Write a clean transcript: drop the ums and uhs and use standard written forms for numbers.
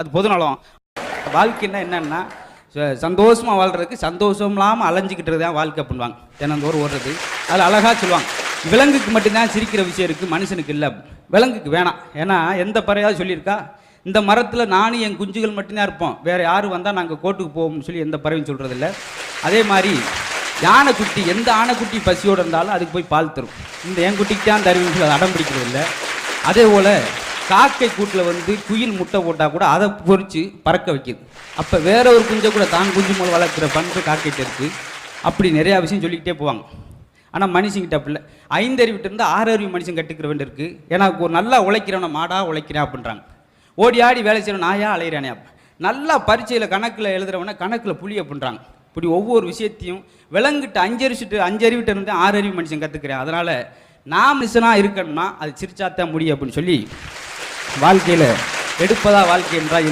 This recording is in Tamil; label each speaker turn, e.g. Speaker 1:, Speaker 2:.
Speaker 1: அது பொதுநலம். வாழ்க்கைன்னா என்னன்னா சந்தோஷமாக வாழ்கிறதுக்கு சந்தோஷம் இல்லாமல் அலைஞ்சிக்கிட்டு தான் வாழ்க்கை பண்ணுவாங்க. தினந்தோறும் ஓடுறது அதில் அழகாக சொல்லுவாங்க, விலங்குக்கு மட்டும்தான் சிரிக்கிற விஷயம் இருக்குது, மனுஷனுக்கு இல்லை. விலங்குக்கு வேணாம். ஏன்னா எந்த பறையாவது சொல்லியிருக்கா இந்த மரத்தில் நானும் என் குஞ்சுகள் மட்டும்தான் இருப்போம், வேறு யாரும் வந்தால் நாங்கள் கோட்டுக்கு போவோம்னு சொல்லி எந்த பறவையும் சொல்கிறதில்ல. அதே மாதிரி யானைக்குட்டி, எந்த ஆனைக்குட்டி பசியோடு இருந்தாலும் அதுக்கு போய் பால் தரும். இந்த என் குட்டிக்கு தான் தருவின்னு சொல்லி அதை அடம் பிடிக்கிறது இல்லை. அதே போல் காக்கை கூட்டில் வந்து குயில் முட்டை போட்டால் கூட அதை பொறித்து பறக்க வைக்கிது. அப்போ வேற ஒரு குஞ்சை கூட தான் குஞ்சு மூலம் வளர்க்குற பண்பு காக்கைட்டு இருக்குது. அப்படி நிறையா விஷயம் சொல்லிக்கிட்டே போவாங்க. ஆனால் மனுஷங்கிட்ட அப்படி இல்லை. 5 அறிவிட்டு இருந்தால் 6 அறிவு மனுஷன் கட்டுக்கிற வேண்டி இருக்குது. ஏன்னா ஒரு நல்லா உழைக்கிறவனை மாடாக உழைக்கிறேன் அப்படின்றாங்க. ஓடி ஆடி வேலை செய்யணும் நாயா அலையிறானே. நல்லா பரீட்சையில் கணக்கில் எழுதுறவனை கணக்கில் புளி அப்படின்றாங்க. இப்படி ஒவ்வொரு விஷயத்தையும் விலங்கிட்ட 5 அறிவிட்டு இருந்து 6 அறிவு மனுஷன் கற்றுக்கிறேன். அதனால் நான் மனுஷனாக இருக்கணும்னா அது சிரிச்சாத்தான் முடியும் அப்படின்னு சொல்லி வாழ்க்கையில் எடுப்பதா வாழ்க்கை என்றால்